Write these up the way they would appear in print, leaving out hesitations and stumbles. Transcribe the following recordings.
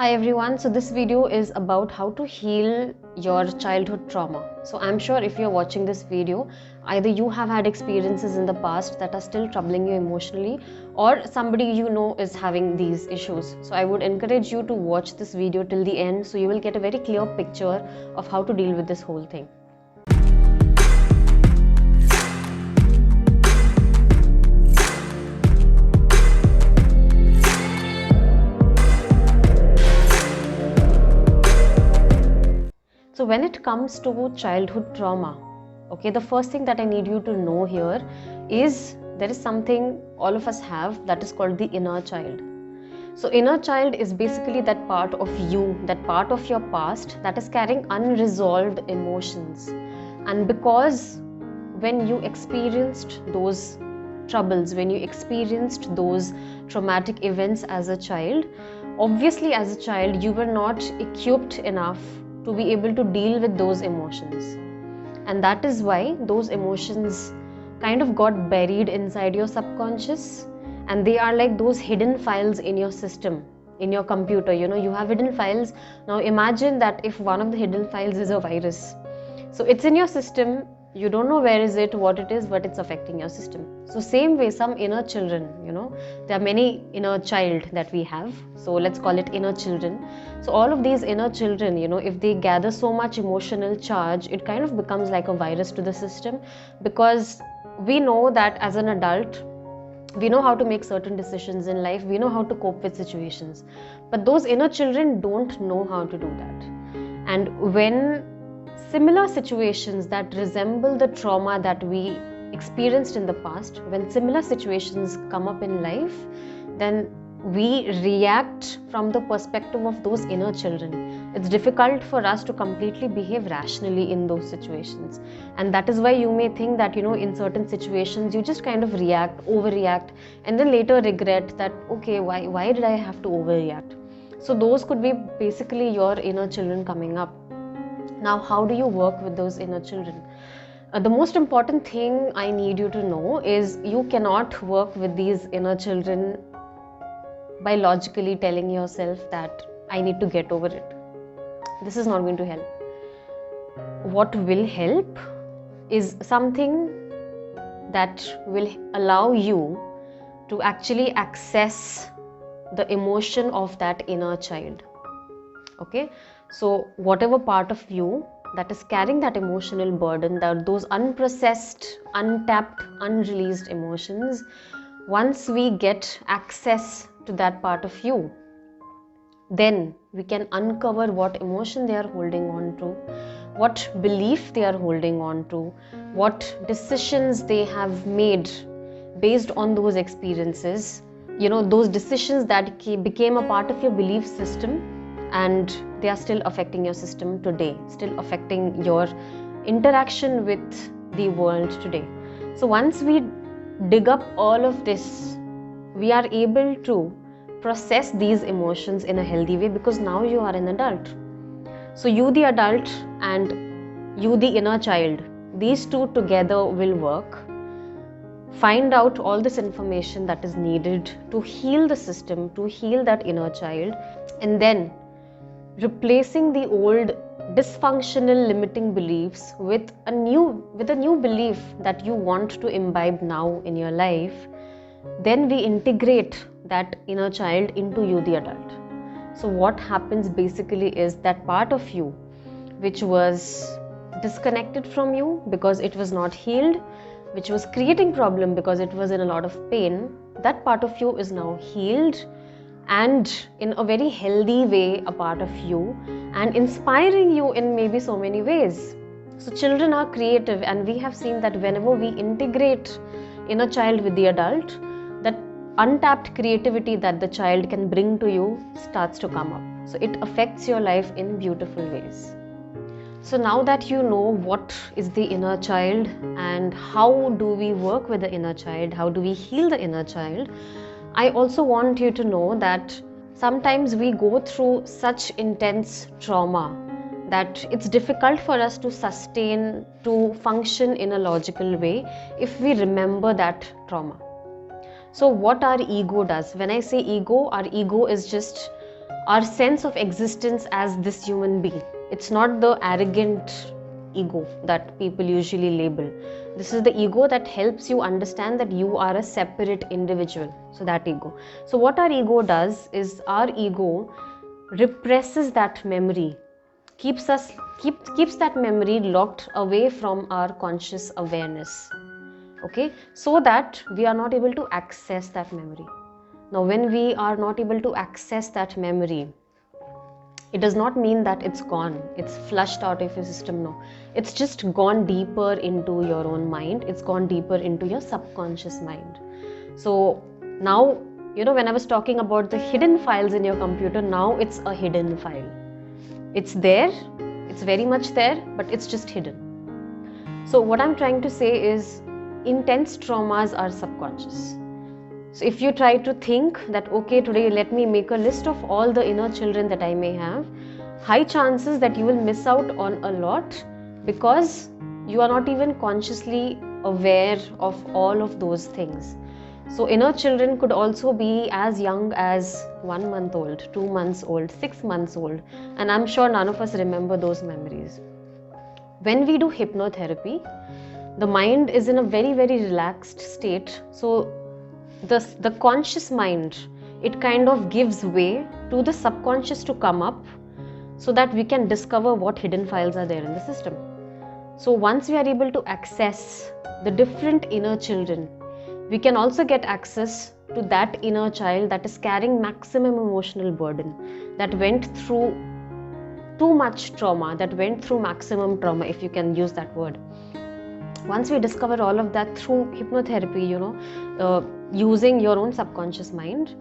Hi everyone, so this video is about how to heal your childhood trauma. So I'm sure if you're watching this video, either you have had experiences in the past that are still troubling you emotionally, or somebody you know is having these issues. So I would encourage you to watch this video till the end so you will get a very clear picture of how to deal with this whole thing. So when it comes to childhood trauma, okay, the first thing that I need you to know here is there is something all of us have that is called the inner child. So inner child is basically that part of you, that part of your past that is carrying unresolved emotions. And because when you experienced those troubles, when you experienced those traumatic events as a child, obviously as a child you were not equipped enough to be able to deal with those emotions, and that is why those emotions kind of got buried inside your subconscious, and they are like those hidden files in your system, in your computer. You have hidden files. Now imagine that if one of the hidden files is a virus, so it's in your system, you don't know where is it, what it is, but it's affecting your system. So same way, some inner children, there are many inner child that we have, so let's call it inner children. So all of these inner children, if they gather so much emotional charge, it kind of becomes like a virus to the system, because we know that as an adult we know how to make certain decisions in life, we know how to cope with situations, but those inner children don't know how to do that. And when similar situations that resemble the trauma that we experienced in the past, when similar situations come up in life, then we react from the perspective of those inner children. It's difficult for us to completely behave rationally in those situations, and that is why you may think that in certain situations you just kind of react, overreact, and then later regret that, okay, why did I have to overreact? So those could be basically your inner children coming up. Now, how do you work with those inner children? The most important thing I need you to know is you cannot work with these inner children by logically telling yourself that I need to get over it. This is not going to help. What will help is something that will allow you to actually access the emotion of that inner child. Okay, so whatever part of you that is carrying that emotional burden, that those unprocessed, untapped, unreleased emotions, once we get access to that part of you, then we can uncover what emotion they are holding on to, what belief they are holding on to, what decisions they have made based on those experiences, those decisions that became a part of your belief system, and they are still affecting your system today, still affecting your interaction with the world today. So once we dig up all of this, we are able to process these emotions in a healthy way, because now you are an adult. So you the adult and you the inner child, these two together will work. Find out all this information that is needed to heal the system, to heal that inner child, and then replacing the old dysfunctional limiting beliefs with a new belief that you want to imbibe now in your life. Then we integrate that inner child into you the adult. So what happens basically is that part of you which was disconnected from you because it was not healed, which was creating problem because it was in a lot of pain, that part of you is now healed and in a very healthy way a part of you, and inspiring you in maybe so many ways. So children are creative, and we have seen that whenever we integrate inner child with the adult, that untapped creativity that the child can bring to you starts to come up. So it affects your life in beautiful ways. So now that you know what is the inner child and how do we work with the inner child, how do we heal the inner child, I also want you to know that sometimes we go through such intense trauma that it's difficult for us to sustain, to function in a logical way if we remember that trauma. So what our ego does, when I say ego, our ego is just our sense of existence as this human being. It's not the arrogant ego that people usually label. This is the ego that helps you understand that you are a separate individual. So that ego. So what our ego does is our ego represses that memory, keeps that memory locked away from our conscious awareness. Okay, so that we are not able to access that memory. Now, when we are not able to access that memory, it does not mean that it's gone, it's flushed out of your system. No, it's just gone deeper into your own mind, it's gone deeper into your subconscious mind. So now, when I was talking about the hidden files in your computer, now it's a hidden file. It's there, it's very much there, but it's just hidden. So what I'm trying to say is, intense traumas are subconscious. So if you try to think that, okay, today let me make a list of all the inner children that I may have, high chances that you will miss out on a lot, because you are not even consciously aware of all of those things. So inner children could also be as young as 1 month old, 2 months old, 6 months old, and I'm sure none of us remember those memories. When we do hypnotherapy, the mind is in a very, very relaxed state. So the conscious mind, it kind of gives way to the subconscious to come up, so that we can discover what hidden files are there in the system. So once we are able to access the different inner children, we can also get access to that inner child that is carrying maximum emotional burden, that went through too much trauma, that went through maximum trauma, if you can use that word. Once we discover all of that through hypnotherapy, using your own subconscious mind,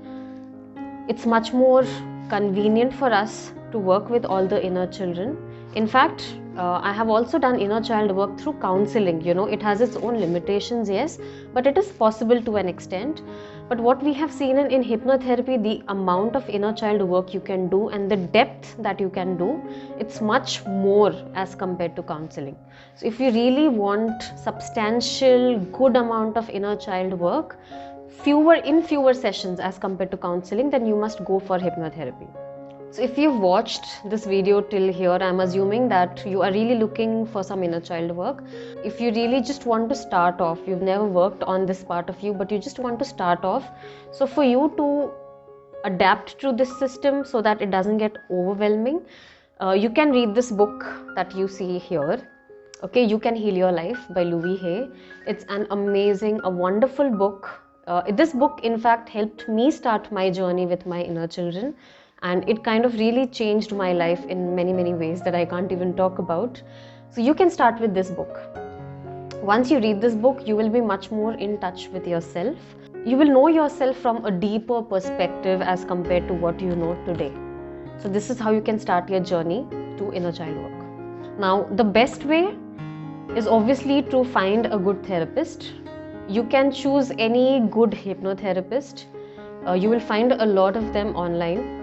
it's much more convenient for us to work with all the inner children. In fact, I have also done inner child work through counseling. It has its own limitations, yes, but it is possible to an extent. But what we have seen in hypnotherapy, the amount of inner child work you can do and the depth that you can do, it's much more as compared to counseling. So if you really want substantial, good amount of inner child work, fewer sessions as compared to counseling, then you must go for hypnotherapy. So if you've watched this video till here, I'm assuming that you are really looking for some inner child work. If you really just want to start off, you've never worked on this part of you, but you just want to start off. So for you to adapt to this system so that it doesn't get overwhelming, you can read this book that you see here. Okay, You Can Heal Your Life by Louise Hay. It's an amazing, a wonderful book. This book, in fact, helped me start my journey with my inner children. And it kind of really changed my life in many, many ways that I can't even talk about. So you can start with this book. Once you read this book, you will be much more in touch with yourself. You will know yourself from a deeper perspective as compared to what you know today. So this is how you can start your journey to inner child work. Now, the best way is obviously to find a good therapist. You can choose any good hypnotherapist. You will find a lot of them online.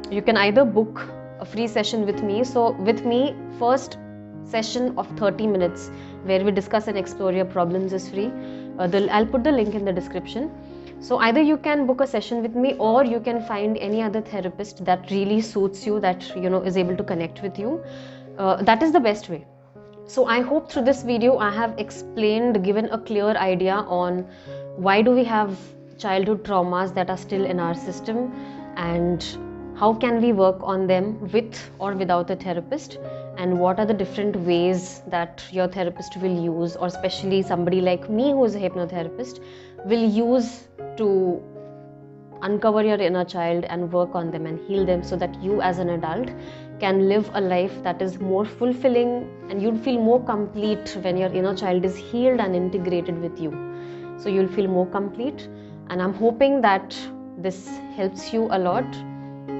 You can either book a free session with me. So with me, first session of 30 minutes where we discuss and explore your problems is free. I'll put the link in the description. So either you can book a session with me, or you can find any other therapist that really suits you, that is able to connect with you. That is the best way. So I hope through this video I have given a clear idea on why do we have childhood traumas that are still in our system, and how can we work on them with or without a therapist, and what are the different ways that your therapist will use, or especially somebody like me who is a hypnotherapist will use to uncover your inner child and work on them and heal them, so that you as an adult can live a life that is more fulfilling, and you'll feel more complete when your inner child is healed and integrated with you. So you'll feel more complete, and I'm hoping that this helps you a lot.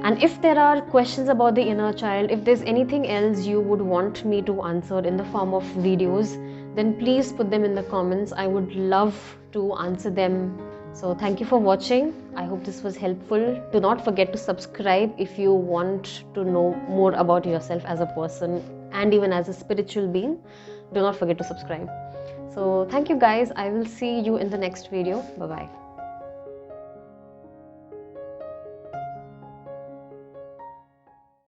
And if there are questions about the inner child, if there's anything else you would want me to answer in the form of videos, then please put them in the comments. I would love to answer them. So thank you for watching. I hope this was helpful. Do not forget to subscribe if you want to know more about yourself as a person and even as a spiritual being. Do not forget to subscribe. So thank you guys. I will see you in the next video. Bye bye.